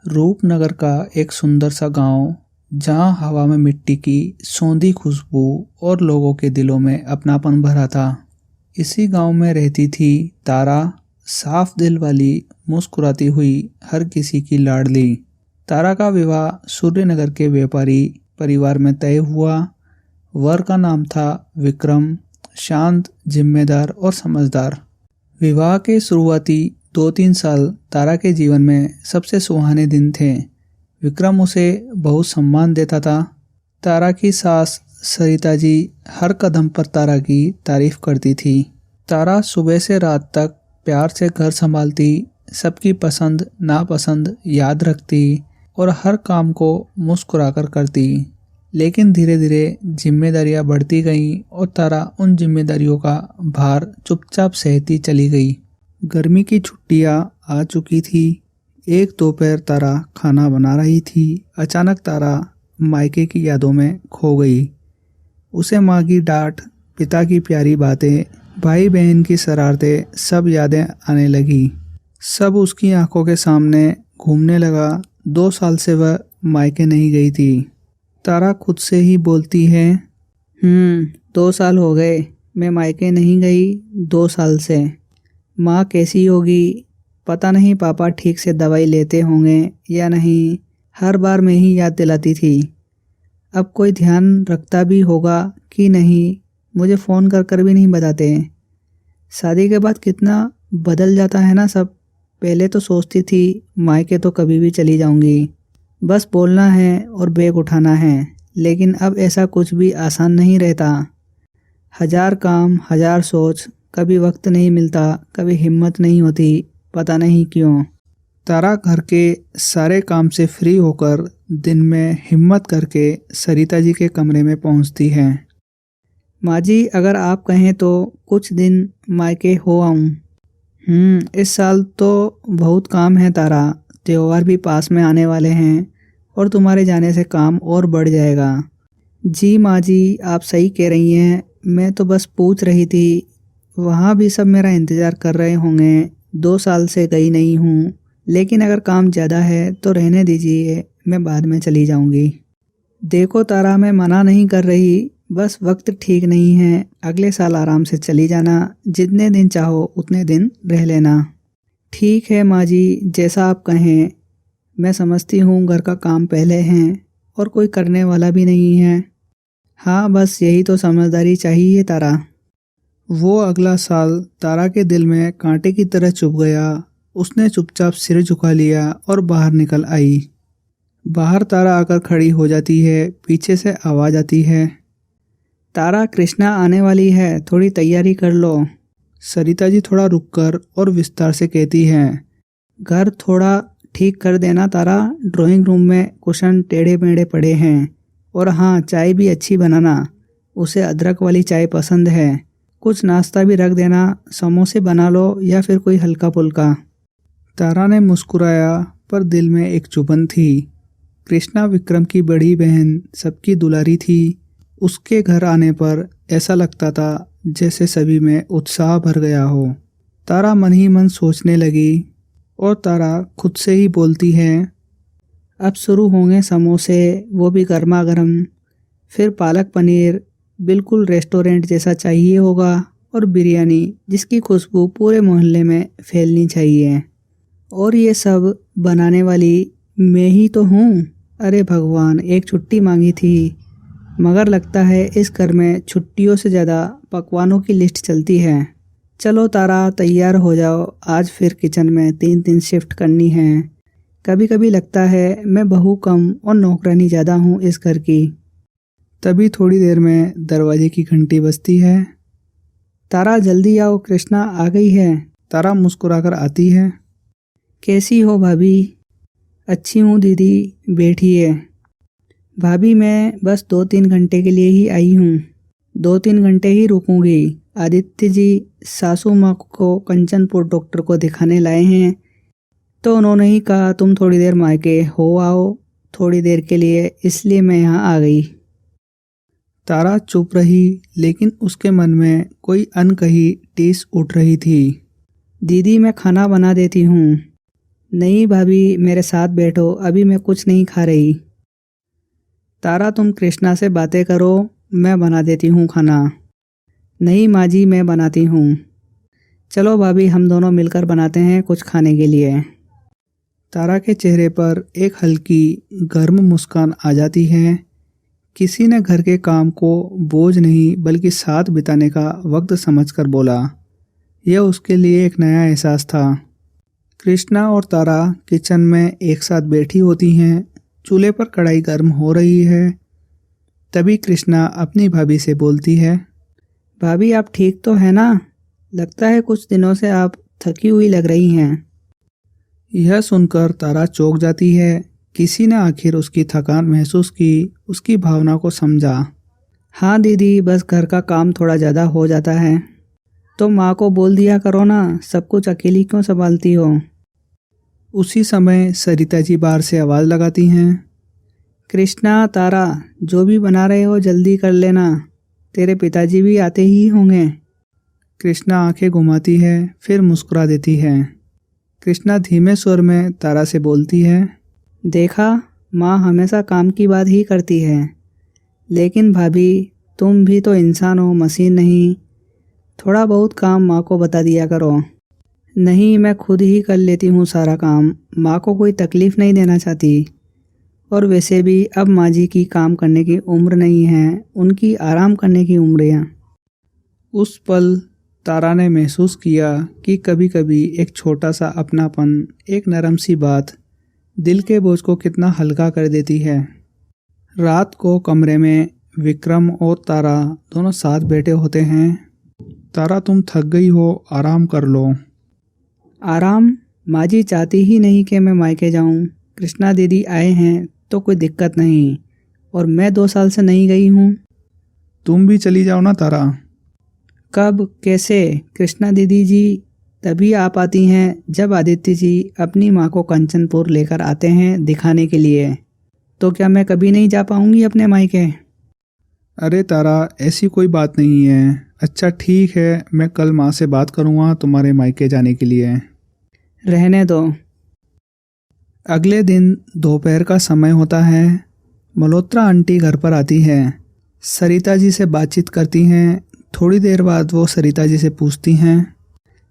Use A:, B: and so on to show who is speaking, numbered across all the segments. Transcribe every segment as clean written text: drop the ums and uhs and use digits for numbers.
A: रूपनगर का एक सुंदर सा गांव जहां हवा में मिट्टी की सौंधी खुशबू और लोगों के दिलों में अपनापन भरा था। इसी गांव में रहती थी तारा, साफ दिल वाली, मुस्कुराती हुई, हर किसी की लाडली। तारा का विवाह सूर्यनगर के व्यापारी परिवार में तय हुआ। वर का नाम था विक्रम, शांत, जिम्मेदार और समझदार। विवाह के शुरुआती 2-3 साल तारा के जीवन में सबसे सुहाने दिन थे। विक्रम उसे बहुत सम्मान देता था। तारा की सास सरिता जी हर कदम पर तारा की तारीफ करती थी। तारा सुबह से रात तक प्यार से घर संभालती, सबकी पसंद नापसंद याद रखती और हर काम को मुस्कुराकर करती। लेकिन धीरे धीरे जिम्मेदारियां बढ़ती गईं और तारा उन जिम्मेदारियों का भार चुपचाप सहती चली गई। गर्मी की छुट्टियां आ चुकी थी। एक दोपहर तारा खाना बना रही थी। अचानक तारा मायके की यादों में खो गई। उसे माँ की डांट, पिता की प्यारी बातें, भाई बहन की शरारतें, सब यादें आने लगी। सब उसकी आंखों के सामने घूमने लगा। 2 साल से वह मायके नहीं गई थी। तारा खुद से ही बोलती है, 2 साल हो गए मैं मायके नहीं गई, 2 साल से। माँ कैसी होगी पता नहीं, पापा ठीक से दवाई लेते होंगे या नहीं, हर बार मैं ही याद दिलाती थी। अब कोई ध्यान रखता भी होगा कि नहीं, मुझे फ़ोन कर कर भी नहीं बताते। शादी के बाद कितना बदल जाता है ना सब। पहले तो सोचती थी मायके तो कभी भी चली जाऊंगी, बस बोलना है और बैग उठाना है। लेकिन अब ऐसा कुछ भी आसान नहीं रहता। 1000 काम, 1000 सोच, कभी वक्त नहीं मिलता, कभी हिम्मत नहीं होती, पता नहीं क्यों। तारा घर के सारे काम से फ्री होकर दिन में हिम्मत करके सरिता जी के कमरे में पहुंचती है। माँ जी, अगर आप कहें तो कुछ दिन मायके हो आऊं। इस साल तो बहुत काम है तारा, त्योहार भी पास में आने वाले हैं और तुम्हारे जाने से काम और बढ़ जाएगा। जी माँ जी, आप सही कह रही हैं, मैं तो बस पूछ रही थी। वहाँ भी सब मेरा इंतज़ार कर रहे होंगे। 2 साल से गई नहीं हूँ, लेकिन अगर काम ज़्यादा है तो रहने दीजिए, मैं बाद में चली जाऊँगी। देखो तारा, मैं मना नहीं कर रही, बस वक्त ठीक नहीं है। अगले साल आराम से चली जाना, जितने दिन चाहो उतने दिन रह लेना। ठीक है माँ जी, जैसा आप कहें। मैं समझती हूँ घर का काम पहले है और कोई करने वाला भी नहीं है। हाँ, बस यही तो समझदारी चाहिए तारा। वो अगला साल तारा के दिल में कांटे की तरह चुभ गया। उसने चुपचाप सिर झुका लिया और बाहर निकल आई। बाहर तारा आकर खड़ी हो जाती है। पीछे से आवाज़ आती है, तारा, कृष्णा आने वाली है, थोड़ी तैयारी कर लो। सरिता जी थोड़ा रुककर और विस्तार से कहती हैं, घर थोड़ा ठीक कर देना तारा, ड्राइंग रूम में कुशन टेढ़े मेढ़े पड़े हैं। और हाँ, चाय भी अच्छी बनाना, उसे अदरक वाली चाय पसंद है। कुछ नाश्ता भी रख देना, समोसे बना लो या फिर कोई हल्का फुल्का। तारा ने मुस्कुराया, पर दिल में एक चुभन थी। कृष्णा विक्रम की बड़ी बहन, सबकी दुलारी थी। उसके घर आने पर ऐसा लगता था जैसे सभी में उत्साह भर गया हो। तारा मन ही मन सोचने लगी और तारा खुद से ही बोलती है, अब शुरू होंगे समोसे, वो भी गर्मा गर्म, फिर पालक पनीर, बिल्कुल रेस्टोरेंट जैसा चाहिए होगा, और बिरयानी जिसकी खुशबू पूरे मोहल्ले में फैलनी चाहिए। और ये सब बनाने वाली मैं ही तो हूँ। अरे भगवान, एक छुट्टी मांगी थी, मगर लगता है इस घर में छुट्टियों से ज़्यादा पकवानों की लिस्ट चलती है। चलो तारा, तैयार हो जाओ, आज फिर किचन में 3-3 शिफ्ट करनी है। कभी कभी लगता है मैं बहू कम और नौकरानी ज़्यादा हूँ इस घर की। तभी थोड़ी देर में दरवाजे की घंटी बजती है। तारा, जल्दी आओ, कृष्णा आ गई है। तारा मुस्कुराकर आती है। कैसी हो भाभी? अच्छी हूँ दीदी, बैठिए। भाभी, मैं बस 2-3 घंटे के लिए ही आई हूँ, 2-3 घंटे ही रुकूंगी। आदित्य जी सासू माँ को कंचनपुर डॉक्टर को दिखाने लाए हैं, तो उन्होंने ही कहा तुम थोड़ी देर मायके हो आओ, थोड़ी देर के लिए, इसलिए मैं यहाँ आ गई। तारा चुप रही, लेकिन उसके मन में कोई अनकही टीस उठ रही थी। दीदी, मैं खाना बना देती हूँ।
B: नहीं भाभी, मेरे साथ बैठो, अभी मैं कुछ नहीं खा रही। तारा तुम कृष्णा से बातें करो, मैं बना देती हूँ खाना। नहीं माँ जी, मैं बनाती हूँ। चलो भाभी, हम दोनों मिलकर बनाते हैं कुछ खाने के लिए।
A: तारा के चेहरे पर एक हल्की गर्म मुस्कान आ जाती है। किसी ने घर के काम को बोझ नहीं बल्कि साथ बिताने का वक्त समझकर बोला। यह उसके लिए एक नया एहसास था। कृष्णा और तारा किचन में एक साथ बैठी होती हैं। चूल्हे पर कढ़ाई गर्म हो रही है। तभी कृष्णा अपनी भाभी से बोलती है।
B: भाभी आप ठीक तो है ना? लगता है कुछ दिनों से आप थकी हुई लग रही हैं।
A: यह सुनकर तारा चौंक जाती है। किसी ने आखिर उसकी थकान महसूस की, उसकी भावना को समझा।
B: हाँ दीदी, बस घर का काम थोड़ा ज़्यादा हो जाता है। तो माँ को बोल दिया करो ना, सब कुछ अकेली क्यों संभालती हो?
A: उसी समय सरिता जी बाहर से आवाज़ लगाती हैं।
B: कृष्णा, तारा, जो भी बना रहे हो जल्दी कर लेना, तेरे पिताजी भी आते ही होंगे।
A: कृष्णा आंखें घुमाती है, फिर मुस्कुरा देती है। कृष्णा धीमे स्वर में तारा से बोलती है।
B: देखा, माँ हमेशा काम की बात ही करती है। लेकिन भाभी, तुम भी तो इंसान हो, मशीन नहीं। थोड़ा बहुत काम माँ को बता दिया करो। नहीं, मैं खुद ही कर लेती हूँ सारा काम, माँ को कोई तकलीफ़ नहीं देना चाहती। और वैसे भी अब माँ जी की काम करने की उम्र नहीं है, उनकी आराम करने की उम्र है।
A: उस पल तारा ने महसूस किया कि कभी-कभी एक छोटा सा अपनापन, एक नरम सी बात दिल के बोझ को कितना हल्का कर देती है। रात को कमरे में विक्रम और तारा दोनों साथ बैठे होते हैं। तारा, तुम थक गई हो, आराम कर लो।
B: आराम? माँ जी चाहती ही नहीं कि मैं मायके जाऊँ। कृष्णा दीदी आए हैं तो कोई दिक्कत नहीं, और मैं 2 साल से नहीं गई हूँ।
A: तुम भी चली जाओ ना तारा।
B: कब, कैसे? कृष्णा दीदी जी तभी आ पाती हैं जब आदित्य जी अपनी माँ को कंचनपुर लेकर आते हैं दिखाने के लिए। तो क्या मैं कभी नहीं जा पाऊंगी अपने मायके?
A: अरे तारा, ऐसी कोई बात नहीं है। अच्छा ठीक है, मैं कल माँ से बात करूँगा तुम्हारे मायके जाने के लिए।
B: रहने दो।
A: अगले दिन दोपहर का समय होता है। मल्होत्रा आंटी घर पर आती है। सरिता जी से बातचीत करती हैं। थोड़ी देर बाद वो सरिता जी से पूछती हैं।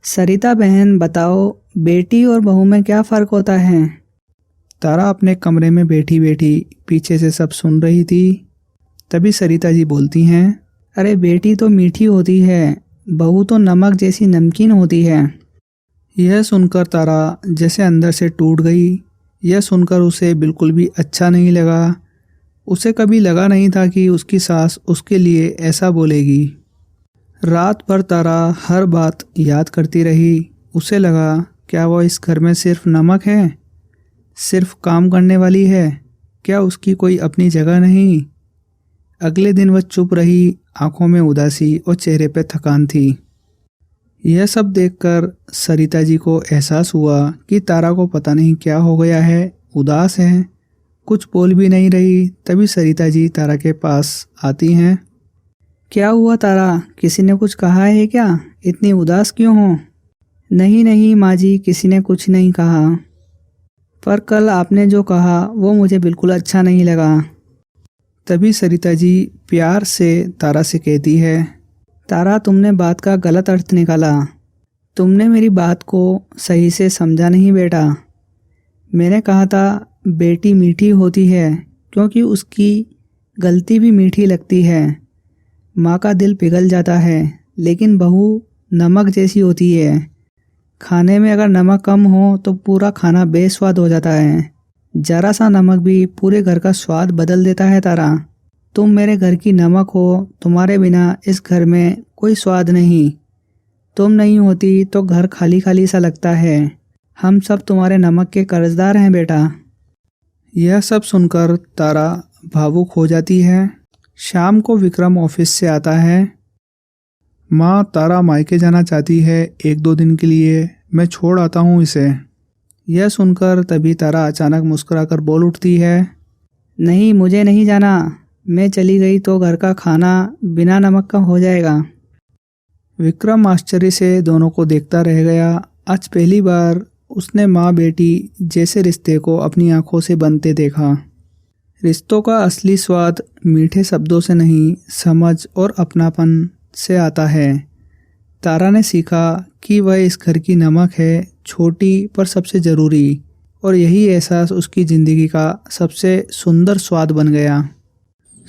B: सरिता बहन बताओ, बेटी और बहू में क्या फ़र्क होता है?
A: तारा अपने कमरे में बैठी बैठी पीछे से सब सुन रही थी। तभी सरिता जी बोलती हैं।
B: अरे बेटी तो मीठी होती है, बहू तो नमक जैसी नमकीन होती है।
A: यह सुनकर तारा जैसे अंदर से टूट गई। यह सुनकर उसे बिल्कुल भी अच्छा नहीं लगा। उसे कभी लगा नहीं था कि उसकी सास उसके लिए ऐसा बोलेगी। रात भर तारा हर बात याद करती रही। उसे लगा, क्या वो इस घर में सिर्फ नमक है, सिर्फ काम करने वाली है? क्या उसकी कोई अपनी जगह नहीं? अगले दिन वह चुप रही, आंखों में उदासी और चेहरे पर थकान थी। यह सब देखकर सरिता जी को एहसास हुआ कि तारा को पता नहीं क्या हो गया है, उदास है, कुछ बोल भी नहीं रही। तभी सरिता जी तारा के पास आती हैं।
B: क्या हुआ तारा, किसी ने कुछ कहा है क्या? इतनी उदास क्यों हो? नहीं नहीं माँ जी, किसी ने कुछ नहीं कहा, पर कल आपने जो कहा वो मुझे बिल्कुल अच्छा नहीं लगा।
A: तभी सरिता जी प्यार से तारा से कहती है।
B: तारा, तुमने बात का गलत अर्थ निकाला। तुमने मेरी बात को सही से समझा नहीं बेटा। मैंने कहा था बेटी मीठी होती है क्योंकि उसकी गलती भी मीठी लगती है। माँ का दिल पिघल जाता है, लेकिन बहू नमक जैसी होती है। खाने में अगर नमक कम हो तो पूरा खाना बेस्वाद हो जाता है। जरा सा नमक भी पूरे घर का स्वाद बदल देता है तारा। तुम मेरे घर की नमक हो, तुम्हारे बिना इस घर में कोई स्वाद नहीं। तुम नहीं होती तो घर खाली खाली सा लगता है। हम सब तुम्हारे नमक के कर्जदार हैं बेटा।
A: यह सब सुनकर तारा भावुक हो जाती है। शाम को विक्रम ऑफिस से आता है। माँ, तारा मायके जाना चाहती है 1-2 दिन के लिए, मैं छोड़ आता हूँ इसे। यह सुनकर तभी तारा अचानक मुस्कुराकर बोल उठती है।
B: नहीं, मुझे नहीं जाना। मैं चली गई तो घर का खाना बिना नमक का हो जाएगा।
A: विक्रम आश्चर्य से दोनों को देखता रह गया। आज पहली बार उसने माँ बेटी जैसे रिश्ते को अपनी आंखों से बनते देखा। रिश्तों का असली स्वाद मीठे शब्दों से नहीं, समझ और अपनापन से आता है। तारा ने सीखा कि वह इस घर की नमक है, छोटी पर सबसे ज़रूरी, और यही एहसास उसकी ज़िंदगी का सबसे सुंदर स्वाद बन गया।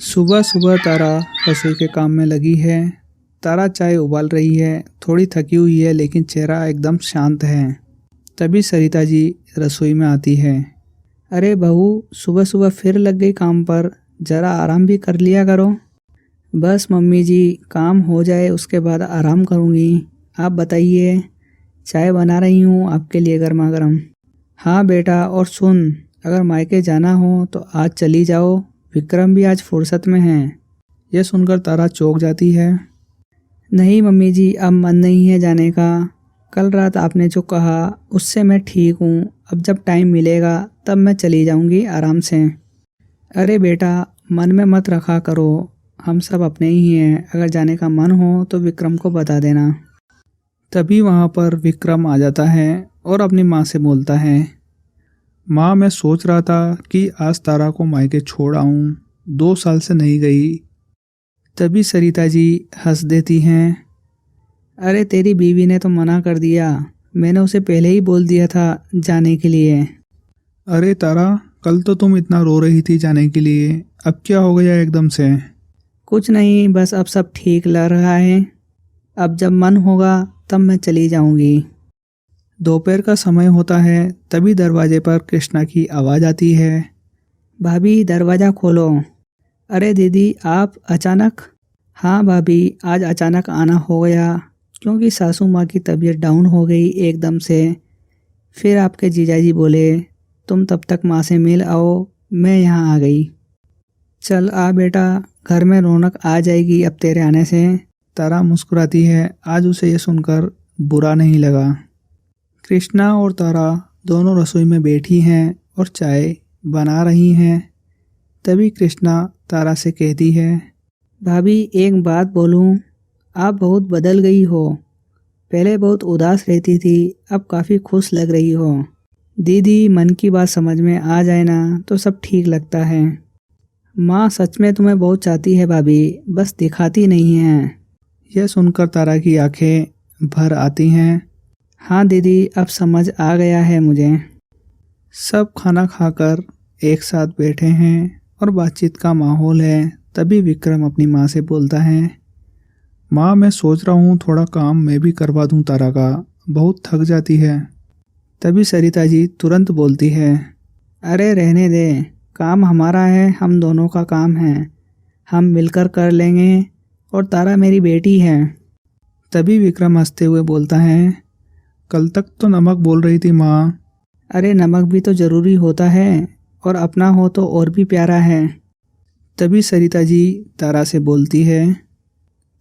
A: सुबह सुबह तारा रसोई के काम में लगी है। तारा चाय उबाल रही है, थोड़ी थकी हुई है लेकिन चेहरा एकदम शांत है। तभी सरिता जी रसोई में आती है।
B: अरे बहू, सुबह सुबह फिर लग गई काम पर, ज़रा आराम भी कर लिया करो। बस मम्मी जी, काम हो जाए उसके बाद आराम करूँगी। आप बताइए, चाय बना रही हूँ आपके लिए गर्मा गर्म। हाँ बेटा, और सुन, अगर मायके जाना हो तो आज चली जाओ, विक्रम भी आज फुर्सत में है।
A: यह सुनकर तारा चौंक जाती है।
B: नहीं मम्मी जी, अब मन नहीं है जाने का। कल रात आपने जो कहा उससे मैं ठीक हूँ, अब जब टाइम मिलेगा तब मैं चली जाऊँगी आराम से। अरे बेटा, मन में मत रखा करो, हम सब अपने ही हैं, अगर जाने का मन हो तो विक्रम को बता देना।
A: तभी वहाँ पर विक्रम आ जाता है और अपनी माँ से बोलता है, माँ मैं सोच रहा था कि आज तारा को मायके छोड़ आऊँ, 2 साल से नहीं गई। तभी सरिता जी हंस देती हैं।
B: अरे तेरी बीवी ने तो मना कर दिया, मैंने उसे पहले ही बोल दिया था जाने के लिए।
A: अरे तारा, कल तो तुम इतना रो रही थी जाने के लिए, अब क्या हो गया एकदम से?
B: कुछ नहीं, बस अब सब ठीक लग रहा है। अब जब मन होगा तब मैं चली जाऊंगी।
A: दोपहर का समय होता है। तभी दरवाजे पर कृष्णा की आवाज़ आती है।
B: भाभी दरवाज़ा खोलो। अरे दीदी, आप अचानक? हाँ भाभी, आज अचानक आना हो गया क्योंकि सासू माँ की तबीयत डाउन हो गई एकदम से। फिर आपके जीजाजी बोले तुम तब तक माँ से मिल आओ, मैं यहाँ आ गई। चल आ बेटा, घर में रौनक आ जाएगी अब तेरे आने से।
A: तारा मुस्कुराती है। आज उसे यह सुनकर बुरा नहीं लगा। कृष्णा और तारा दोनों रसोई में बैठी हैं और चाय बना रही हैं। तभी कृष्णा तारा से कहती है,
B: भाभी एक बात बोलूं, आप बहुत बदल गई हो। पहले बहुत उदास रहती थी, अब काफ़ी खुश लग रही हो। दीदी, मन की बात समझ में आ जाए ना तो सब ठीक लगता है। माँ सच में तुम्हें बहुत चाहती है भाभी, बस दिखाती नहीं है।
A: यह सुनकर तारा की आंखें भर आती हैं।
B: हाँ दीदी, अब समझ आ गया है मुझे।
A: सब खाना खाकर एक साथ बैठे हैं और बातचीत का माहौल है। तभी विक्रम अपनी माँ से बोलता है, माँ मैं सोच रहा हूँ थोड़ा काम मैं भी करवा दूँ तारा का, बहुत थक जाती है। तभी सरिता जी तुरंत बोलती है,
B: अरे रहने दे, काम हमारा है, हम दोनों का काम है, हम मिलकर कर लेंगे, और तारा मेरी बेटी है।
A: तभी विक्रम हंसते हुए बोलता है, कल तक तो नमक बोल रही थी माँ।
B: अरे नमक भी तो ज़रूरी होता है, और अपना हो तो और भी प्यारा है।
A: तभी सरिता जी तारा से बोलती है,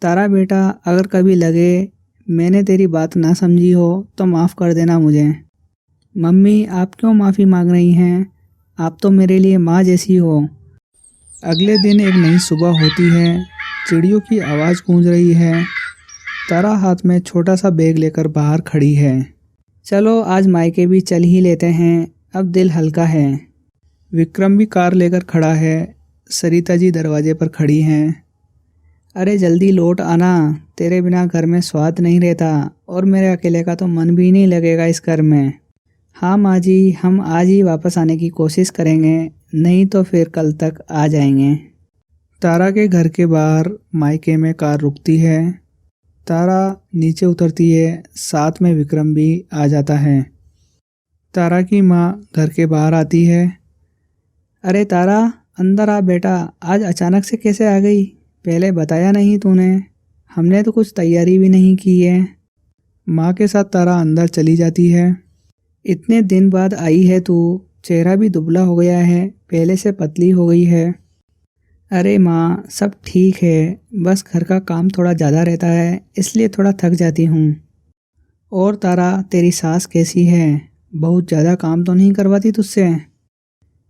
B: तारा बेटा, अगर कभी लगे मैंने तेरी बात ना समझी हो तो माफ़ कर देना मुझे। मम्मी, आप क्यों माफ़ी मांग रही हैं? आप तो मेरे लिए माँ जैसी हो।
A: अगले दिन एक नई सुबह होती है। चिड़ियों की आवाज़ गूंज रही है। तारा हाथ में छोटा सा बैग लेकर बाहर खड़ी है।
B: चलो आज मायके भी चल ही लेते हैं, अब दिल हल्का है।
A: विक्रम भी कार लेकर खड़ा है। सरिता जी दरवाजे पर खड़ी हैं।
B: अरे जल्दी लौट आना, तेरे बिना घर में स्वाद नहीं रहता, और मेरे अकेले का तो मन भी नहीं लगेगा इस घर में। हाँ माँ जी, हम आज ही वापस आने की कोशिश करेंगे, नहीं तो फिर कल तक आ जाएंगे।
A: तारा के घर के बाहर मायके में कार रुकती है। तारा नीचे उतरती है, साथ में विक्रम भी आ जाता है। तारा की माँ घर के बाहर आती है।
B: अरे तारा, अंदर आ बेटा, आज अचानक से कैसे आ गई? पहले बताया नहीं तूने, हमने तो कुछ तैयारी भी नहीं की है।
A: माँ के साथ तारा अंदर चली जाती है।
B: इतने दिन बाद आई है तू, चेहरा भी दुबला हो गया है, पहले से पतली हो गई है। अरे माँ, सब ठीक है, बस घर का काम थोड़ा ज़्यादा रहता है, इसलिए थोड़ा थक जाती हूँ। और तारा, तेरी सास कैसी है? बहुत ज़्यादा काम तो नहीं करवाती तुझसे?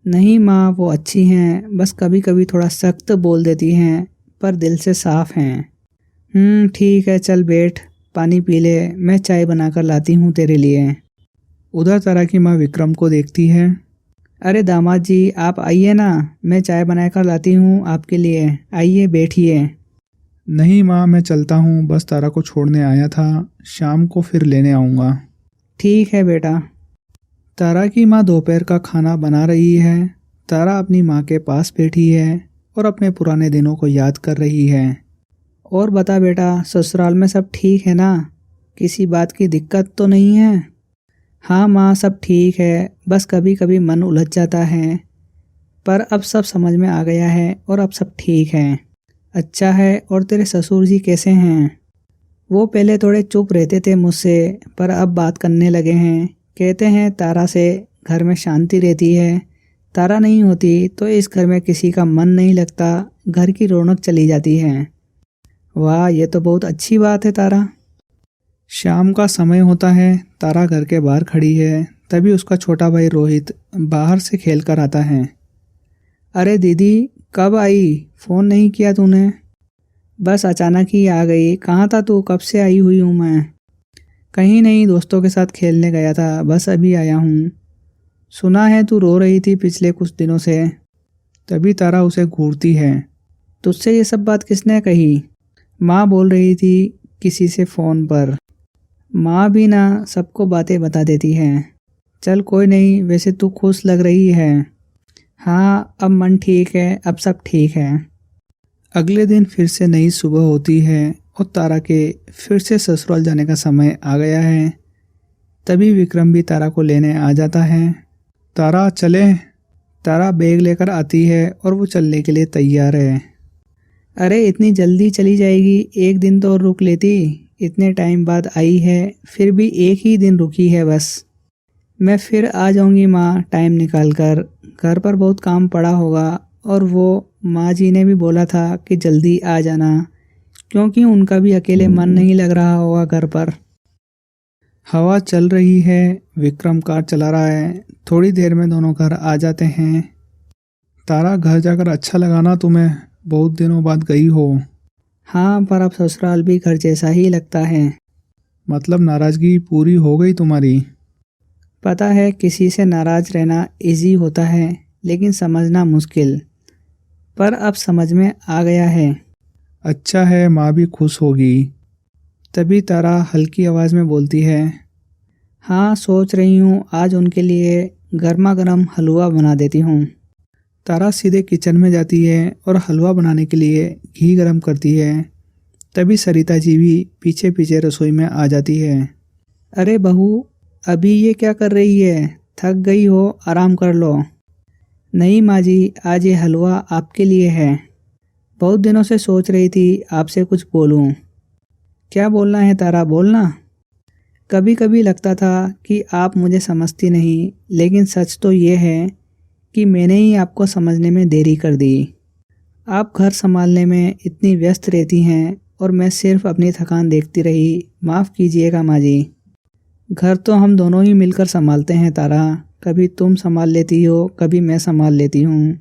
B: नहीं माँ, वो अच्छी हैं, बस कभी कभी थोड़ा सख्त बोल देती हैं, पर दिल से साफ हैं। ठीक है, चल बैठ, पानी पी ले, मैं चाय बनाकर लाती हूँ तेरे लिए।
A: उधर तारा की माँ विक्रम को देखती है।
B: अरे दामाद जी, आप आइए ना, मैं चाय बनाकर लाती हूँ आपके लिए। आइए बैठिए।
A: नहीं माँ, मैं चलता हूँ, बस तारा को छोड़ने आया था, शाम को फिर लेने आऊँगा।
B: ठीक है बेटा।
A: तारा की माँ दोपहर का खाना बना रही है। तारा अपनी माँ के पास बैठी है और अपने पुराने दिनों को याद कर रही है।
B: और बता बेटा, ससुराल में सब ठीक है ना? किसी बात की दिक्कत तो नहीं है? हाँ माँ, सब ठीक है, बस कभी कभी मन उलझ जाता है, पर अब सब समझ में आ गया है और अब सब ठीक है। अच्छा है। और तेरे ससुर जी कैसे हैं? वो पहले थोड़े चुप रहते थे मुझसे, पर अब बात करने लगे हैं। कहते हैं तारा से घर में शांति रहती है, तारा नहीं होती तो इस घर में किसी का मन नहीं लगता, घर की रौनक चली जाती है। वाह, ये तो बहुत अच्छी बात है तारा।
A: शाम का समय होता है। तारा घर के बाहर खड़ी है। तभी उसका छोटा भाई रोहित बाहर से खेल कर आता है।
B: अरे दीदी, कब आई? फ़ोन नहीं किया तूने? बस अचानक ही आ गई। कहाँ था तू? कब से आई हुई हूँ मैं? कहीं नहीं, दोस्तों के साथ खेलने गया था, बस अभी आया हूँ। सुना है तू रो रही थी पिछले कुछ दिनों से।
A: तभी तारा उसे घूरती है।
B: तुझसे ये सब बात किसने कही? माँ बोल रही थी किसी से फ़ोन पर। माँ भी ना सबको बातें बता देती है। चल कोई नहीं, वैसे तू खुश लग रही है। हाँ, अब मन ठीक है, अब सब ठीक है।
A: अगले दिन फिर से नई सुबह होती है और तारा के फिर से ससुराल जाने का समय आ गया है। तभी विक्रम भी तारा को लेने आ जाता है। तारा चले। तारा बैग लेकर आती है और वो चलने के लिए तैयार है।
B: अरे इतनी जल्दी चली जाएगी? एक दिन तो और रुक लेती। इतने टाइम बाद आई है, फिर भी एक ही दिन रुकी है बस। मैं फिर आ जाऊंगी माँ, टाइम निकाल कर। घर पर बहुत काम पड़ा होगा, और वो माँ जी ने भी बोला था कि जल्दी आ जाना, क्योंकि उनका भी अकेले मन नहीं लग रहा होगा घर पर।
A: हवा चल रही है। विक्रम कार चला रहा है। थोड़ी देर में दोनों घर आ जाते हैं। तारा, घर जाकर अच्छा लगा ना तुम्हें? बहुत दिनों बाद गई हो।
B: हाँ, पर अब ससुराल भी घर जैसा ही लगता है।
A: मतलब नाराजगी पूरी हो गई तुम्हारी?
B: पता है, किसी से नाराज रहना इजी होता है, लेकिन समझना मुश्किल। पर अब समझ में आ गया है।
A: अच्छा है, माँ भी खुश होगी। तभी तारा हल्की आवाज़ में बोलती है।
B: हाँ, सोच रही हूँ आज उनके लिए गर्मा गर्म हलवा बना देती हूँ।
A: तारा सीधे किचन में जाती है और हलवा बनाने के लिए घी गरम करती है। तभी सरिता जी भी पीछे पीछे रसोई में आ जाती है।
B: अरे बहू, अभी ये क्या कर रही है? थक गई हो, आराम कर लो। नहीं माँ जी, आज ये हलवा आपके लिए है। बहुत दिनों से सोच रही थी आपसे कुछ बोलूं। क्या बोलना है तारा, बोलना। कभी कभी लगता था कि आप मुझे समझती नहीं, लेकिन सच तो ये है कि मैंने ही आपको समझने में देरी कर दी। आप घर संभालने में इतनी व्यस्त रहती हैं और मैं सिर्फ अपनी थकान देखती रही। माफ़ कीजिएगा माँ जी। घर तो हम दोनों ही मिलकर संभालते हैं तारा। कभी तुम संभाल लेती हो, कभी मैं संभाल लेती हूँ।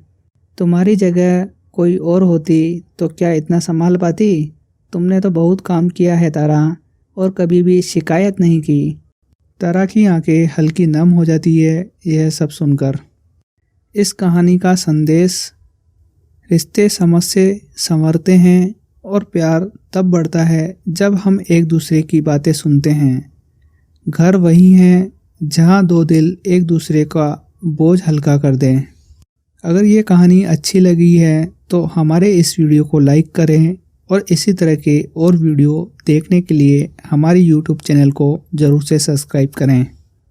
B: तुम्हारी जगह कोई और होती तो क्या इतना संभाल पाती? तुमने तो बहुत काम किया है तारा, और कभी भी शिकायत नहीं की।
A: तारा की आंखें हल्की नम हो जाती है यह सब सुनकर। इस कहानी का संदेश: रिश्ते समझ से संवरते हैं और प्यार तब बढ़ता है जब हम एक दूसरे की बातें सुनते हैं। घर वही है जहाँ दो दिल एक दूसरे का बोझ हल्का कर दें। अगर ये कहानी अच्छी लगी है तो हमारे इस वीडियो को लाइक करें और इसी तरह के और वीडियो देखने के लिए हमारी YouTube चैनल को ज़रूर से सब्सक्राइब करें।